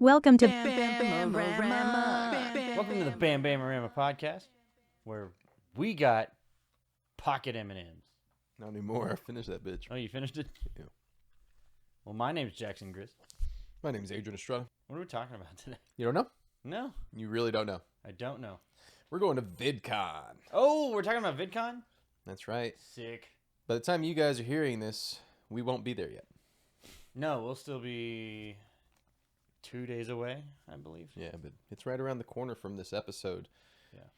Welcome to BamBam-O-Rama. Welcome to the BamBam-O-Rama podcast, where we got pocket M&Ms. Not anymore. I finished that bitch. Oh, you finished it? Yeah. Well, my name's Jackson Gris. My name's Adrian Estrada. What are we talking about today? You don't know? No, You really don't know. I don't know. We're going to VidCon. Oh, we're talking about VidCon? That's right. Sick. By the time you guys are hearing this, we won't be there yet. No, we'll still be 2 days away, I believe. Yeah, but it's right around the corner from this episode. Yeah.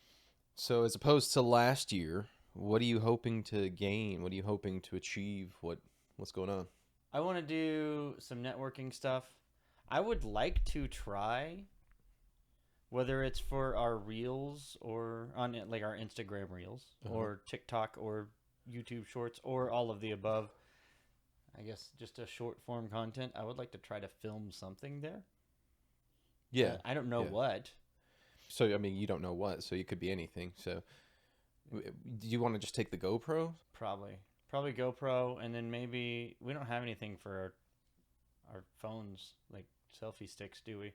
So as opposed to last year, what are you hoping to gain? What are you hoping to achieve? What's going on? I want to do some networking stuff. I would like to try, whether it's for our reels or on like our Instagram reels or TikTok or YouTube shorts or all of the above. I guess just a short form content. I would like to try to film something there. Yeah. I don't know what. So, I mean, you don't know what, so it could be anything. So, do you want to just take the GoPro? Probably GoPro, and then maybe we don't have anything for our phones, like selfie sticks, do we?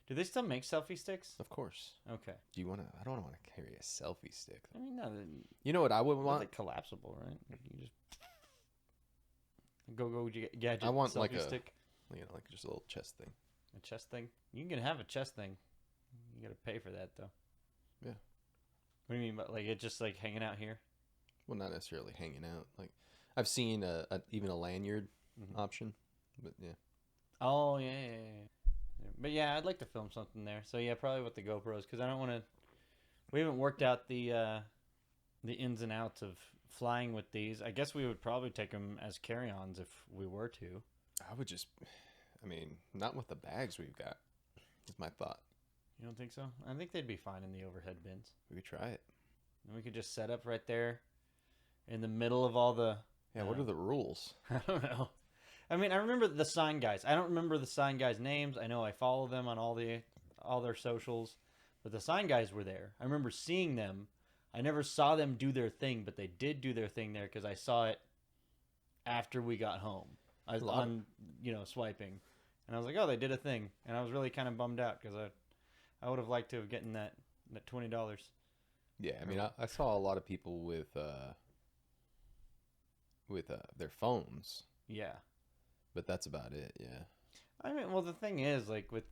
Do they still make selfie sticks? Of course. Okay. Do you want to? I don't want to carry a selfie stick. I mean, no, You know what I would they're want? like collapsible, right? You just go gadget. I want selfie like a stick, like just a little chest thing. a chest thing. You can have a chest thing. You gotta pay for that though. Yeah. What do you mean? But like it just like hanging out here? Well, not necessarily hanging out. Like I've seen even a lanyard option, but yeah. Oh yeah. But yeah, I'd like to film something there. So yeah, probably with the GoPros because I don't want to. We haven't worked out the ins and outs of flying with these. I guess we would probably take them as carry-ons if we were to. I would just, I mean, not with the bags we've got. Is my thought. You don't think so? I think they'd be fine in the overhead bins. We could try it. And we could just set up right there in the middle of all the... Yeah, what are the rules? I don't know. I mean, I remember the sign guys. I don't remember the sign guys' names. I know I follow them on all their socials. But the sign guys were there. I remember seeing them. I never saw them do their thing, but they did do their thing there because I saw it after we got home. I was on, swiping. And I was like, oh, they did a thing. And I was really kind of bummed out because I would have liked to have gotten that $20. Yeah, I mean, I saw a lot of people with their phones. Yeah. But that's about it, yeah. I mean, well, the thing is, like, with,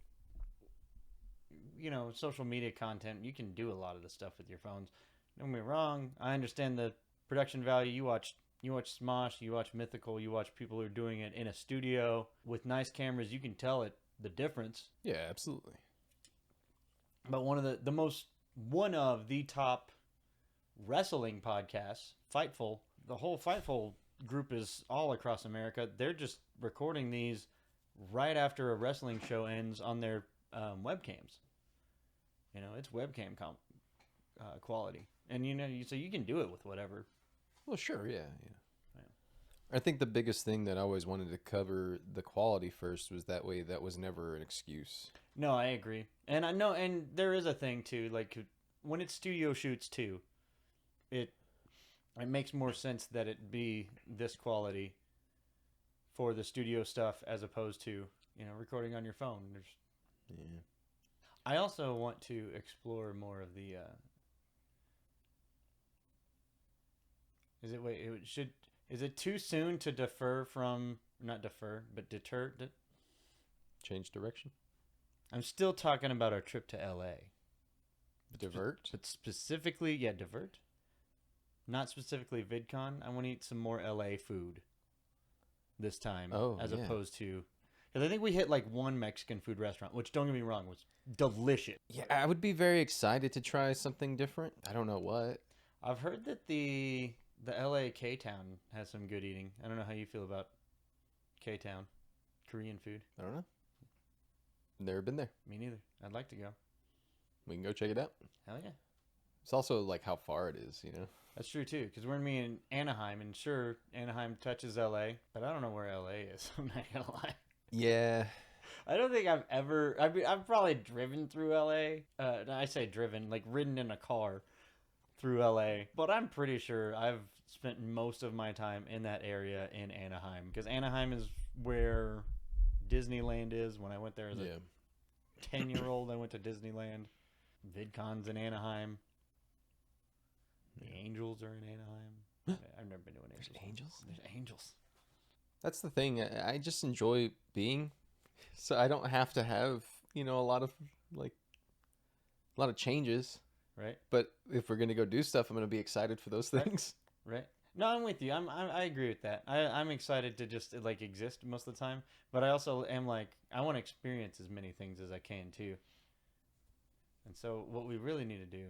social media content, you can do a lot of the stuff with your phones. Don't get me wrong. I understand the production value. You watch Smosh, you watch Mythical, you watch people who are doing it in a studio with nice cameras. You can tell the difference. Yeah, absolutely. But one of the top wrestling podcasts, Fightful, the whole Fightful group is all across America. They're just recording these right after a wrestling show ends on their webcams. It's webcam quality. And, so you can do it with whatever. Well, sure, yeah. I think the biggest thing that I always wanted to cover the quality first was that way that was never an excuse. No, I agree. And I know, and there is a thing too, like when it's studio shoots too, it makes more sense that it be this quality for the studio stuff as opposed to, recording on your phone. Yeah. I also want to explore more of the is it too soon to deter? Change direction? I'm still talking about our trip to LA. Divert? But specifically, divert. Not specifically VidCon. I want to eat some more LA food this time. As opposed to... Because I think we hit like one Mexican food restaurant, which, don't get me wrong, was delicious. Yeah, I would be very excited to try something different. I don't know what. I've heard that the LA K-Town has some good eating. I don't know how you feel about K-Town. Korean food. I don't know. Never been there. Me neither. I'd like to go. We can go check it out. Hell yeah. It's also like how far it is, That's true too, because we're in Anaheim, and sure, Anaheim touches LA, but I don't know where LA is. I'm not gonna lie. Yeah. I don't think I've probably driven through LA. I say driven, like ridden in a car through LA, but I'm pretty sure I've spent most of my time in that area in Anaheim, because Anaheim is where Disneyland is. When I went there as a 10-year-old, I went to Disneyland. VidCon's in Anaheim. The Angels are in Anaheim. I've never been to an Angels. There's angels? There's Angels. That's the thing. I just enjoy being, so I don't have to have, a lot of changes. Right. But if we're gonna go do stuff, I'm gonna be excited for those things. Right. No, I'm with you. I agree with that. I'm excited to just like exist most of the time, but I also am like I want to experience as many things as I can too. And so what we really need to do,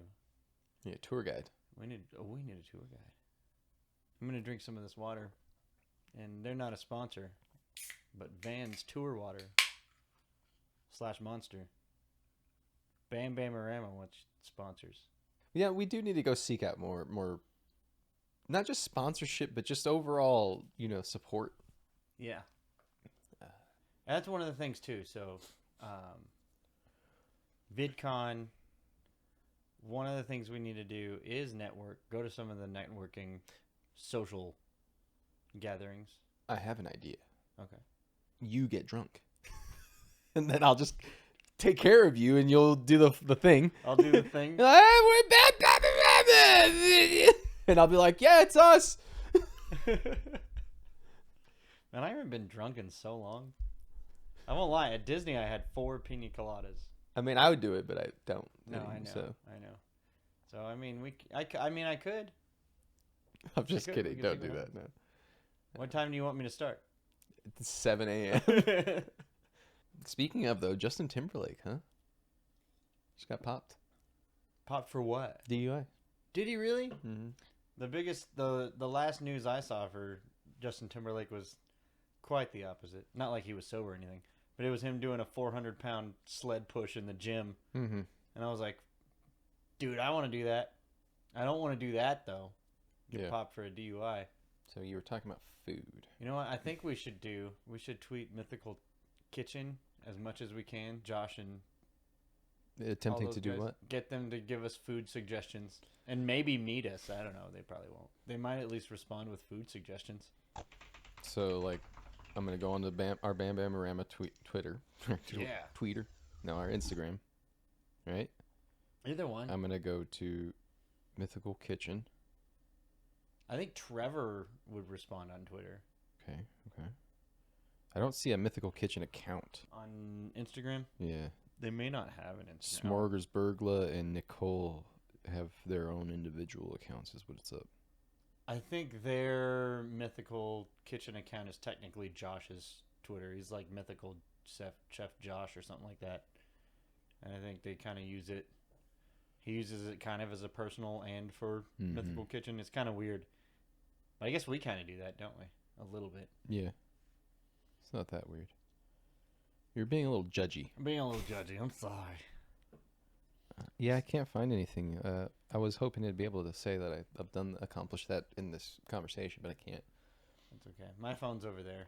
Yeah, tour guide. we need a tour guide. I'm gonna drink some of this water, and they're not a sponsor, but Van's Tour Water / Monster. BamBam-O-Rama wants sponsors. Yeah, we do need to go seek out more, not just sponsorship, but just overall, support. Yeah. That's one of the things too. So, VidCon, one of the things we need to do is network. Go to some of the networking social gatherings. I have an idea. Okay. You get drunk. And then I'll just take care of you and you'll do the thing. I'll do the thing. We're bad. And I'll be like, yeah, it's us. Man, I haven't been drunk in so long. I won't lie. At Disney, I had 4 pina coladas. I mean, I would do it, but I don't. No, I know. So. I know. So, I mean, I could. I'm just We kidding. could Don't see do what that. No. What time do you want me to start? It's 7 a.m. Speaking of, though, Justin Timberlake, huh? Just got popped. Popped for what? DUI. Did he really? Mm-hmm. The last news I saw for Justin Timberlake was quite the opposite. Not like he was sober or anything, but it was him doing a 400-pound sled push in the gym. Mm-hmm. And I was like, dude, I want to do that. I don't want to do that, though. Get popped for a DUI. So you were talking about food. You know what? I think we should tweet Mythical Kitchen as much as we can. Josh and Attempting to do guys. what? Get them to give us food suggestions. And maybe meet us. I don't know. They probably won't. They might at least respond with food suggestions. So, like, I'm going to go on to our BamBam-O-Rama Twitter. Yeah. Tweeter. No, our Instagram. Right? Either one. I'm going to go to Mythical Kitchen. I think Trevor would respond on Twitter. Okay. I don't see a Mythical Kitchen account. On Instagram? Yeah. They may not have an Instagram. Smorgasburgla and Nicole have their own individual accounts, is what it's up. I think their Mythical Kitchen account is technically Josh's Twitter. He's like Mythical Chef Josh or something like that. And I think they kind of use it. He uses it kind of as a personal and for Mythical Kitchen. It's kind of weird. But I guess we kind of do that, don't we? A little bit. Yeah. It's not that weird. You're being a little judgy. I'm being a little judgy. I'm sorry. Yeah, I can't find anything. I was hoping to be able to say that I've accomplished that in this conversation, but I can't. That's okay. My phone's over there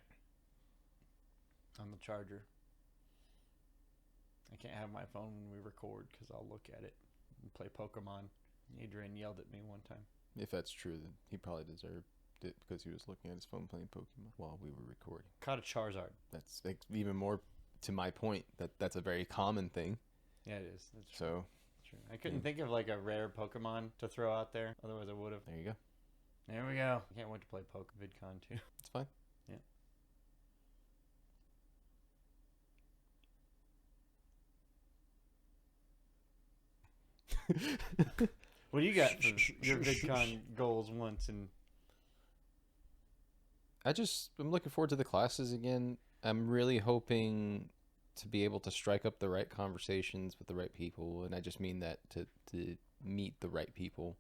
on the charger. I can't have my phone when we record because I'll look at it and play Pokemon. Adrian yelled at me one time. If that's true, then he probably deserved it because he was looking at his phone playing Pokemon while we were recording. Caught a Charizard. That's like, even more to my point that's a very common thing. Yeah, it is. That's true. So True. I couldn't think of like a rare Pokemon to throw out there. Otherwise, I would have. there you go. There we go. I can't wait to play VidCon too. It's fine. What do you got for your VidCon goals once? And I'm looking forward to the classes again. I'm really hoping to be able to strike up the right conversations with the right people, and I just mean that to meet the right people.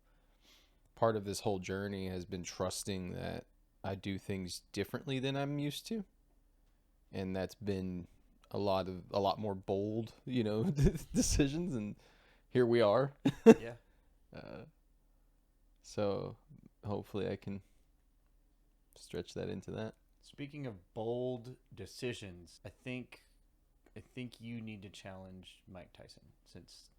Part of this whole journey has been trusting that I do things differently than I'm used to, and that's been a lot more bold, decisions, and here we are. yeah. So hopefully I can stretch that into that. Speaking of bold decisions, I think you need to challenge Mike Tyson, since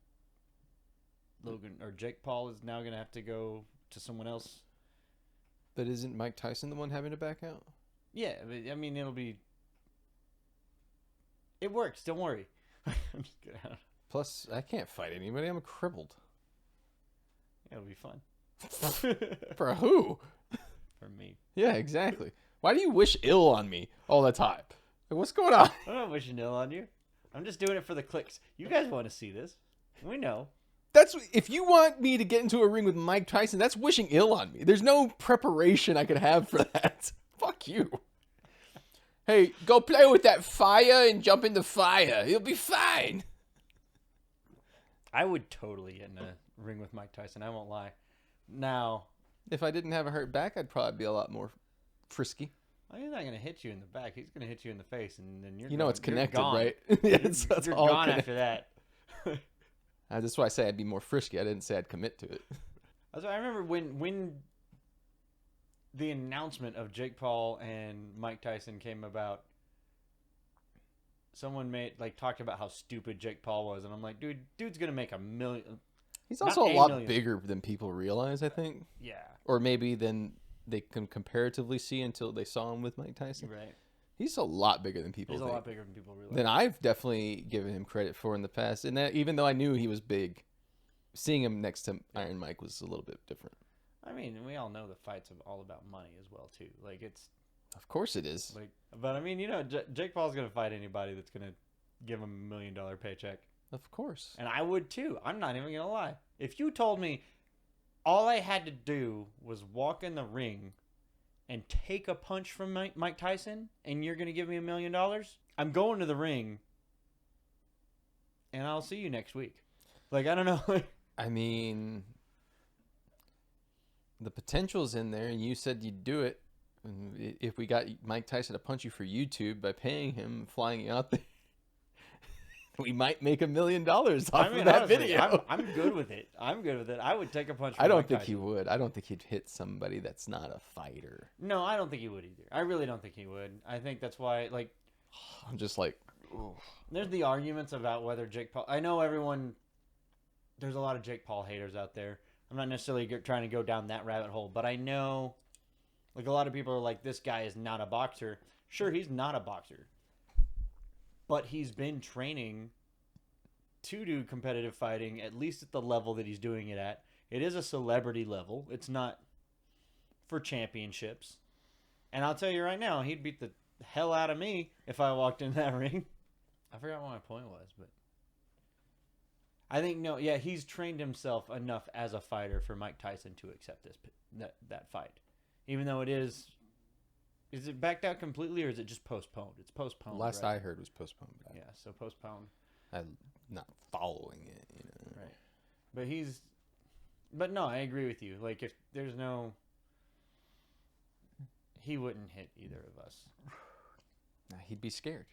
Logan or Jake Paul is now going to have to go to someone else. But isn't Mike Tyson the one having to back out? Yeah, but, I mean, it works. Don't worry. I'm just kidding. Plus, I can't fight anybody. I'm crippled. It'll be fun. For who? For me. Yeah, exactly. Why do you wish ill on me all the time? Like, what's going on? I'm not wishing ill on you. I'm just doing it for the clicks. You guys want to see this. We know. That's if you want me to get into a ring with Mike Tyson, that's wishing ill on me. There's no preparation I could have for that. Fuck you. Hey, go play with that fire and jump in the fire. You'll be fine. I would totally get in a ring with Mike Tyson. I won't lie. Now, If I didn't have a hurt back, I'd probably be a lot more frisky. well, he's not going to hit you in the back. He's going to hit you in the face, and then you're It's connected, gone. right? You're all gone connected. after that. That's why I say I'd be more frisky. I didn't say I'd commit to it. I remember when the announcement of Jake Paul and Mike Tyson came about. Someone talked about how stupid Jake Paul was, and I'm like, dude's gonna make $1 million. He's Not also a a lot million. bigger than people realize, I think. Yeah, Or maybe than they can comparatively see until they saw him with Mike Tyson. right. He's a lot bigger than people He's a think. lot bigger than people realize. Than I've definitely given him credit for in the past. And that, even though I knew he was big, seeing him next to Iron Mike was a little bit different. I mean, we all know the fights are all about money as well too. Like it's Of course it is. like, but I mean, Jake Paul's gonna fight anybody that's gonna give him $1 million paycheck, Of course. and I would too. I'm not even gonna lie. If you told me all I had to do was walk in the ring and take a punch from Mike Tyson, and you're gonna give me $1 million, I'm going to the ring, and I'll see you next week. Like I don't know. I mean, the potential's in there, and you said you'd do it. And if we got Mike Tyson to punch you for YouTube by paying him, flying you out there, we might make $1 million off of that honestly, video. I'm good with it. I'm good with it. I would take a punch. From I don't Mike think Tyson. he would. I don't think he'd hit somebody that's not a fighter. No, I don't think he would either. I really don't think he would. I think that's why, like, I'm just like, ooh. there's the arguments about whether Jake Paul. I know everyone. There's a lot of Jake Paul haters out there. I'm not necessarily trying to go down that rabbit hole, but I know, like, a lot of people are like, this guy is not a boxer. Sure, he's not a boxer, but he's been training to do competitive fighting, at least at the level that he's doing it at. It is a celebrity level. It's not for championships. And I'll tell you right now, he'd beat the hell out of me if I walked in that ring. I forgot what my point was, but I think he's trained himself enough as a fighter for Mike Tyson to accept that fight. Even though is it backed out completely or is it just postponed? It's postponed. Last right? I heard was postponed. Yeah, so postponed. I'm not following it, Right. But no, I agree with you. Like, if there's he wouldn't hit either of us. Nah, he'd be scared.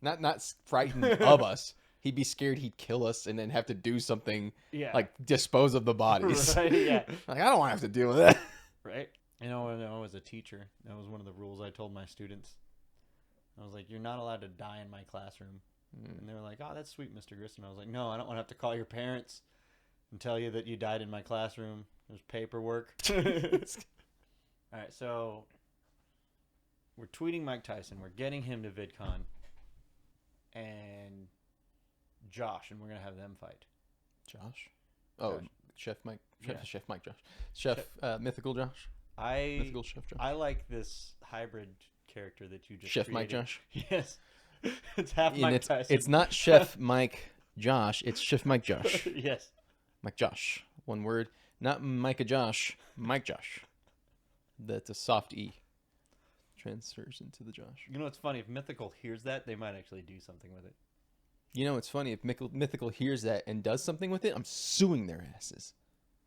Not frightened of us. He'd be scared he'd kill us and then have to do something Yeah. like dispose of the bodies. Right, yeah. Like, I don't want to have to deal with that. Right? When I was a teacher, that was one of the rules I told my students. I was like, you're not allowed to die in my classroom. And they were like, oh, that's sweet, Mr. Grissom. I was like, no, I don't want to have to call your parents and tell you that you died in my classroom. There's paperwork. All right, so we're tweeting Mike Tyson. We're getting him to VidCon. And Josh, and we're going to have them fight. Josh? Oh, Josh. Chef Mike. Yeah. Chef Mike Josh. Chef Mythical Josh. Mythical Chef Josh. I like this hybrid character that you just Chef Mike created. Josh. Yes. It's half And Mike Tyson. it's not Chef Mike Josh. It's Chef Mike Josh. Yes. Mike Josh. One word. Not Micah Josh. Mike Josh. That's a soft E. Transfers into the Josh. You know what's funny? If Mythical hears that, they might actually do something with it. You know, it's funny. If Mythical hears that and does something with it, I'm suing their asses.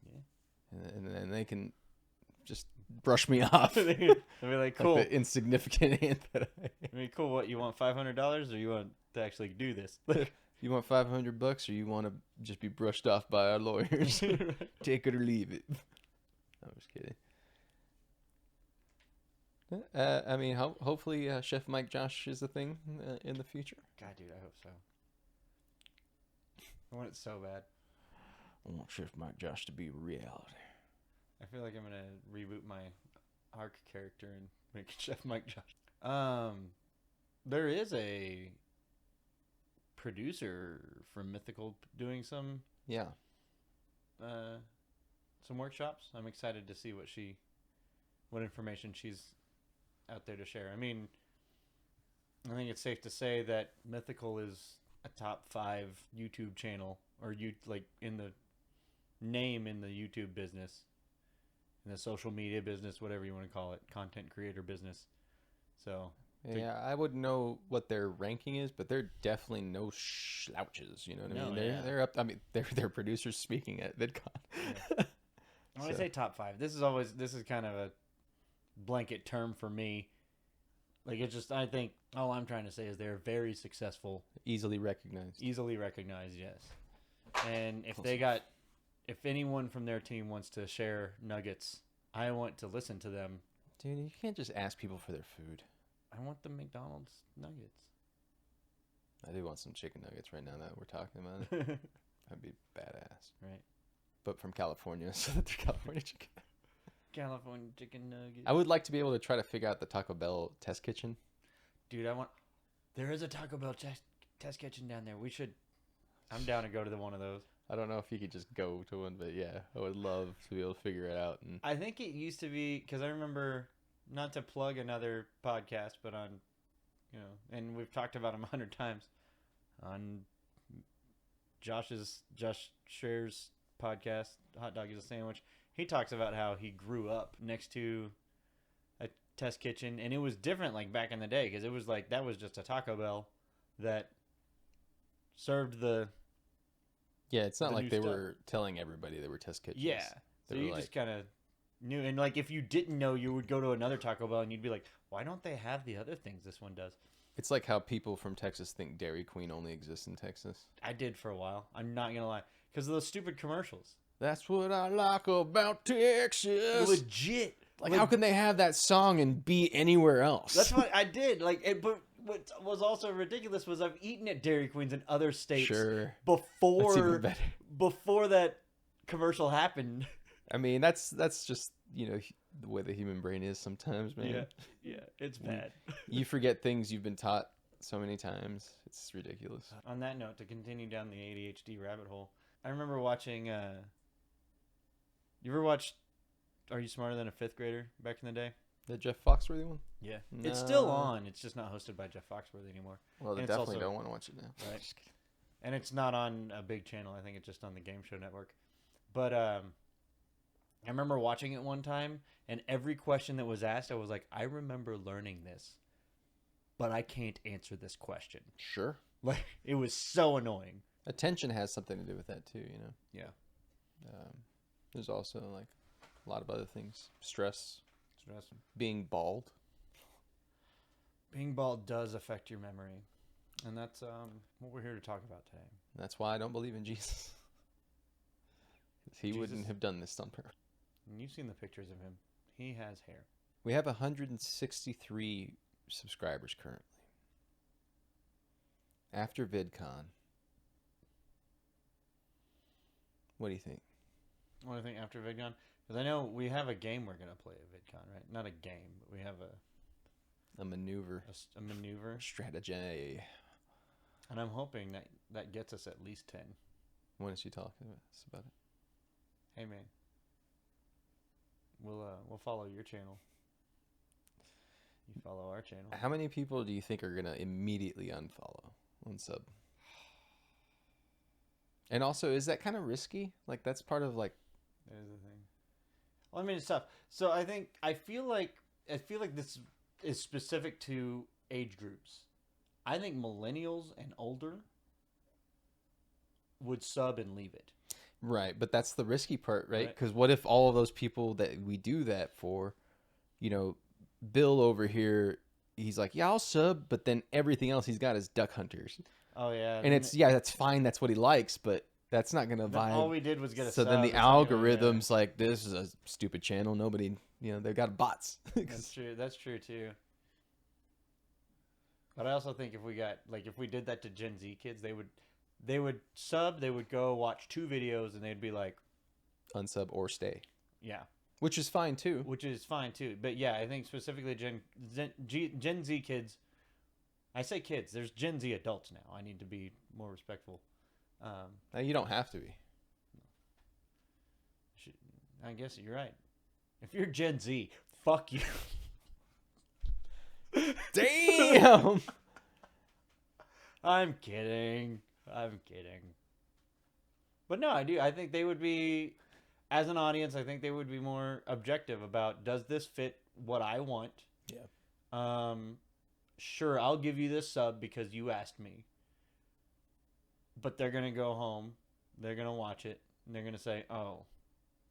Yeah. And they can just brush me off. They'll be like, cool. Like the insignificant ant that I am. I mean, cool. What, you want $500 or you want to actually do this? You want $500 or you want to just be brushed off by our lawyers? Take it or leave it. I'm just kidding. I mean, hopefully Chef Mike Josh is a thing in the future. God, dude, I hope so. I want it so bad. I want Chef Mike Josh to be reality. I feel like I'm gonna reboot my arc character and make Chef Mike Josh. There is a producer from Mythical doing Yeah. some workshops. I'm excited to see what information she's out there to share. I mean, I think it's safe to say that Mythical is a top 5 YouTube channel, or in the name in the YouTube business, in the social media business, whatever you want to call it, content creator business. So Yeah, I wouldn't know what their ranking is, but they're definitely no slouches. You know what I mean? They're up. I mean, they're producers speaking at VidCon. Yeah. When I say top 5, this is kind of a blanket term for me. Like, it's just, I think all I'm trying to say is they're very successful, Easily recognized. Yes. And if anyone from their team wants to share nuggets, I want to listen to them. Dude, you can't just ask people for their food. I want the McDonald's nuggets. I do want some chicken nuggets right now that we're talking about it. That'd be badass. Right. But from California, so that they're California chicken. California chicken nuggets. I would like to be able to try to figure out the Taco Bell test kitchen. Dude, there is a Taco Bell test kitchen down there. I'm down to go to one of those. I don't know if you could just go to one, but yeah, I would love to be able to figure it out. And I think it used to be, because I remember, not to plug another podcast, but on, and we've talked about them 100 times, on Josh Scher's podcast, Hot Dog is a Sandwich. He talks about how he grew up next to a test kitchen, and it was different like back in the day, because it was like that was just a Taco Bell that served the it's not like they stuff. were telling everybody they were test kitchens. Yeah, so you just kind of knew, and like if you didn't know, you would go to another Taco Bell and you'd be like, why don't they have the other things this one does? It's like how people from Texas think Dairy Queen only exists in Texas. I did for a while. I'm not gonna lie, because of those stupid commercials. That's what I like about Texas. Legit. Like, how can they have that song and be anywhere else? That's what I did. But what was also ridiculous was I've eaten at Dairy Queens in other states before that commercial happened. I mean, that's just, the way the human brain is sometimes, man. Yeah, it's bad. You forget things you've been taught so many times. It's ridiculous. On that note, to continue down the ADHD rabbit hole, I remember watching... you ever watched Are You Smarter Than a Fifth Grader back in the day? The Jeff Foxworthy one? Yeah. No. It's still on. It's just not hosted by Jeff Foxworthy anymore. Well, they definitely don't want to watch it now. Right. And it's not on a big channel. I think it's just on the Game Show Network. But I remember watching it one time, and every question that was asked, I was like, I remember learning this, but I can't answer this question. Sure. Like, it was so annoying. Attention has something to do with that, too, Yeah. There's also, like, a lot of other things. Stress. Being bald. Being bald does affect your memory. And that's what we're here to talk about today. That's why I don't believe in Jesus. He wouldn't have done this on purpose. And you've seen the pictures of him. He has hair. We have 163 subscribers currently. After VidCon, what do you think? What do you think after VidCon? Because I know we have a game we're going to play at VidCon, right? Not a game, but we have a maneuver. A maneuver. Strategy. And I'm hoping that gets us at least 10. When is she talking to us about it? Hey, man. We'll follow your channel. You follow our channel. How many people do you think are going to immediately unfollow on sub? And also, is that kind of risky? Like, that's part of, like... That is the thing. Well, I mean, it's tough. So I feel like this is specific to age groups. I think millennials and older would sub and leave it. Right, but that's the risky part, right? Because what if all of those people that we do that for, Bill over here, he's like, yeah, I'll sub, but then everything else he's got is Duck Hunters. Oh, yeah. And that's fine, that's what he likes, but that's not going to vibe. All we did was get a sub. So then the algorithm's like, this is a stupid channel. Nobody, they've got bots. That's true. That's true, too. But I also think if we did that to Gen Z kids, they would sub, they would go watch 2 videos, and they'd be like... unsub or stay. Yeah. Which is fine, too. But yeah, I think specifically Gen Z kids... I say kids. There's Gen Z adults now. I need to be more respectful. Now, you don't have to be. I guess you're right. If you're Gen Z, fuck you. Damn. I'm kidding. But no, I do. I think they would be, as an audience, I think they would be more objective about, does this fit what I want? Yeah. Sure, I'll give you this sub because you asked me. But they're going to go home, they're going to watch it, and they're going to say, oh,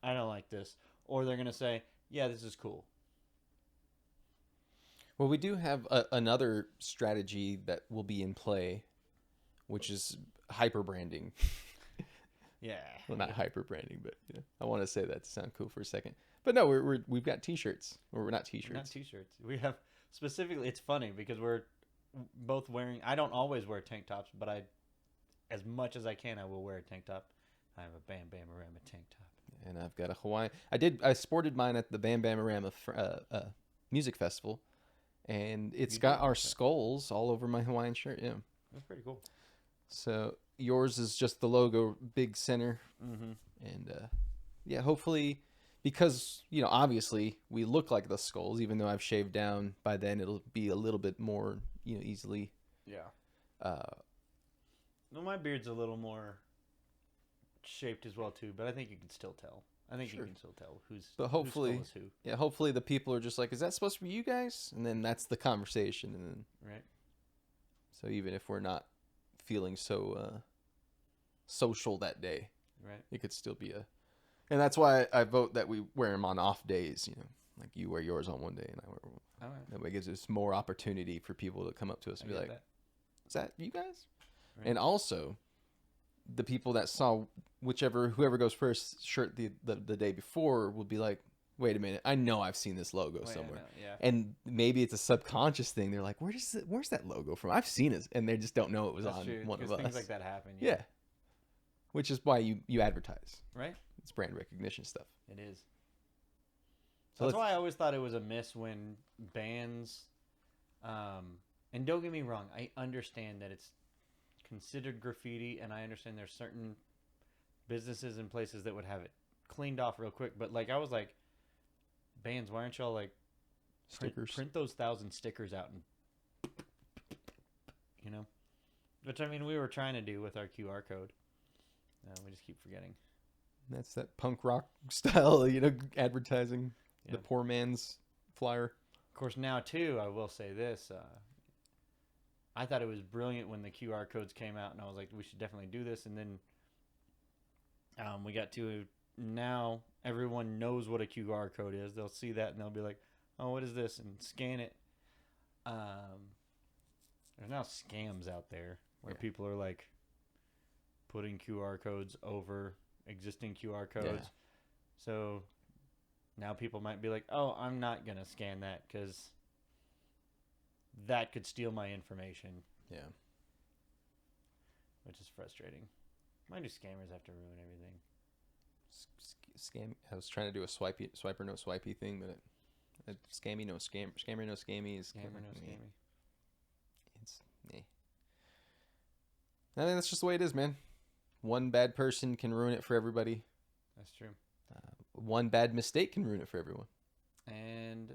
I don't like this. Or they're going to say, yeah, this is cool. Well, we do have another strategy that will be in play, which is hyper branding. Yeah. Well, not hyper branding, but I want to say that to sound cool for a second. But no, we've got T-shirts, or we're not T-shirts. Not T-shirts. We have specifically. It's funny because we're both wearing. I don't always wear tank tops, but as much as I can, I will wear a tank top. I have a BamBam-O-Rama tank top, and I've got a Hawaiian. I sported mine at the BamBam-O-Rama music festival, and it's got our skulls all over my Hawaiian shirt. Yeah, that's pretty cool. So yours is just the logo, big center, and yeah, hopefully, because obviously we look like the skulls. Even though I've shaved down, by then it'll be a little bit more, easily. Yeah. Well, my beard's a little more shaped as well too, but I think you can still tell. I think you can still tell who's. But hopefully, whose skull is who. Yeah, hopefully the people are just like, is that supposed to be you guys? And then that's the conversation, and then right. So even if we're not feeling so social that day, right, it could still be and that's why I vote that we wear them on off days. Like you wear yours on one day and I wear one. All right. That way it gives us more opportunity for people to come up to us and be like, "Is that you guys?" Right. And also, the people that saw whoever goes first shirt the day before will be like, wait a minute, I know I've seen this logo somewhere. Yeah. And maybe it's a subconscious thing. They're like, where's that logo from? I've seen it, and they just don't know it was on one of us. Things like that happen. Yeah. Which is why you advertise. Right. It's brand recognition stuff. It is. So that's why I always thought it was a miss when bands, and don't get me wrong, I understand that it's considered graffiti, and I understand there's certain businesses and places that would have it cleaned off real quick. But like, I was like, bands, why aren't y'all like stickers? Print those 1,000 stickers out, and which I mean we were trying to do with our QR code. We just keep forgetting. That's that punk rock style, advertising. Yeah. The poor man's flyer. Of course, now too, I will say this. I thought it was brilliant when the QR codes came out, and I was like, we should definitely do this. And then we got to now everyone knows what a QR code is. They'll see that and they'll be like, oh, what is this? And scan it. There's now scams out there where people are like putting QR codes over existing QR codes. Yeah. So now people might be like, oh, I'm not going to scan that because that could steal my information. Yeah. Which is frustrating. Why do scammers have to ruin everything? I was trying to do a swiper no swipey thing, but scammer no scammy is scammer no scammy. It's I mean, that's just the way it is, man. One bad person can ruin it for everybody. That's true. One bad mistake can ruin it for everyone. And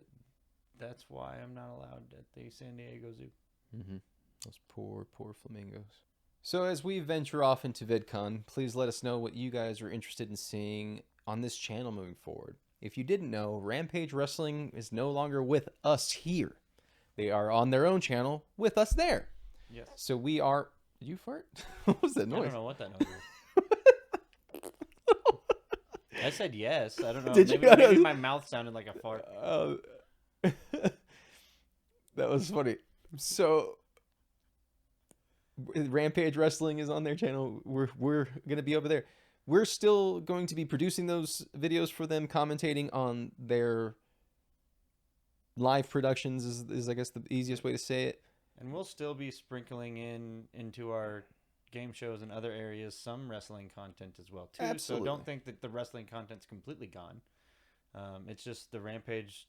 that's why I'm not allowed at the San Diego Zoo. Mm-hmm. Those poor flamingos. So as we venture off into VidCon, please let us know what you guys are interested in seeing on this channel moving forward. If you didn't know, Rampage Wrestling is no longer with us here. They are on their own channel with us there. Yes. So we are... Did you fart? What was that noise? I don't know what that noise is. I said yes. I don't know. Did maybe my mouth sounded like a fart. That was funny. So... Rampage Wrestling is on their channel. We're gonna be over there. We're still going to be producing those videos for them, commentating on their live productions is I guess the easiest way to say it. And we'll still be sprinkling into our game shows and other areas some wrestling content as well too. Absolutely. So don't think that the wrestling content's completely gone. It's just the Rampage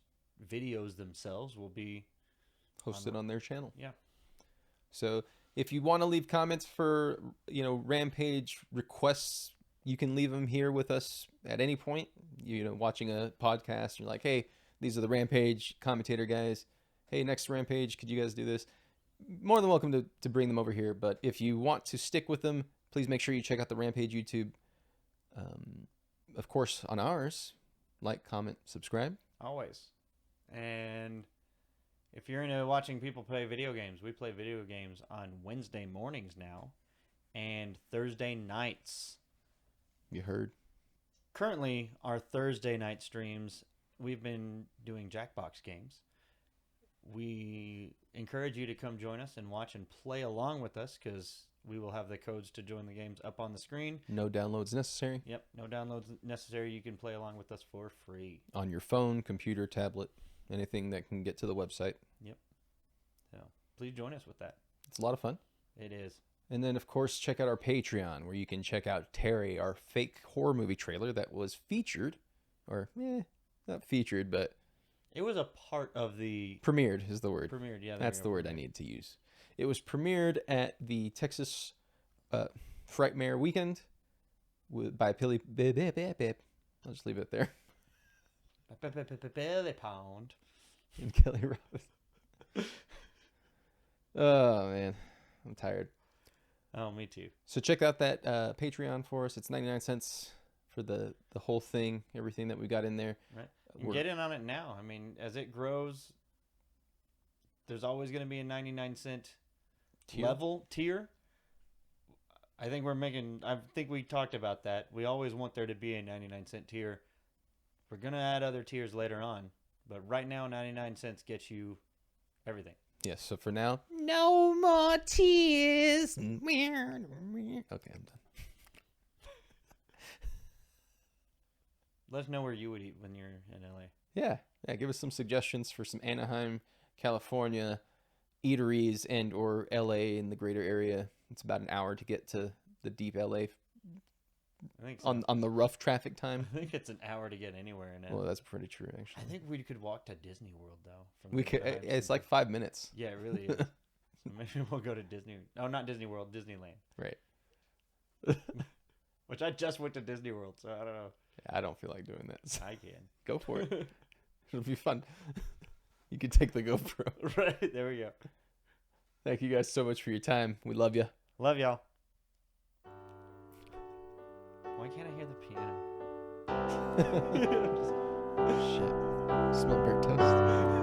videos themselves will be hosted on their channel. Yeah. So If you want to leave comments for, Rampage requests, you can leave them here with us at any point. Watching a podcast, you're like, hey, these are the Rampage commentator guys. Hey, next Rampage, could you guys do this? More than welcome to bring them over here. But if you want to stick with them, please make sure you check out the Rampage YouTube. Of course, on ours, like, comment, subscribe. Always. And if you're into watching people play video games, we play video games on Wednesday mornings now and Thursday nights. You heard. Currently, our Thursday night streams, we've been doing Jackbox games. We encourage you to come join us and watch and play along with us, because we will have the codes to join the games up on the screen. No downloads necessary. Yep, no downloads necessary. You can play along with us for free. On your phone, computer, tablet, anything that can get to the website. Yep. So please join us with that. It's a lot of fun. It is. And then, of course, check out our Patreon, where you can check out Terry, our fake horror movie trailer that was featured. Or, not featured, but... It was a part of the... Premiered is the word. Premiered, yeah. That's the word I need to use. It was premiered at the Texas Frightmare Weekend by Billy... I'll just leave it there. Billy Pound. And Kelly Robinson. Oh, man. I'm tired. Oh, me too. So check out that Patreon for us. It's 99 cents for the whole thing, everything that we got in there. Right. Get in on it now. I mean, as it grows, there's always going to be a 99-cent tier. I think we talked about that. We always want there to be a 99-cent tier. We're going to add other tiers later on. But right now, 99 cents gets you everything. Yes, so for now, no more tears. Okay, I'm done. Let us know where you would eat when you're in LA. Yeah, give us some suggestions for some Anaheim, California eateries and or LA in the greater area. It's about an hour to get to the deep LA. I think so. On the rough traffic time. I think it's an hour to get anywhere in LA. Well, that's pretty true, actually. I think we could walk to Disney World though. We could. It's like 5 minutes. Yeah, it really is. So maybe we'll go to Disney. Oh, not Disney World, Disneyland. Right. Which I just went to Disney World, so I don't know. I don't feel like doing that. So I can. go for it. It'll be fun. You can take the GoPro. Right, there we go. Thank you guys so much for your time. We love you. Love y'all. Why can't I hear the piano? Shit. Smell burnt toast.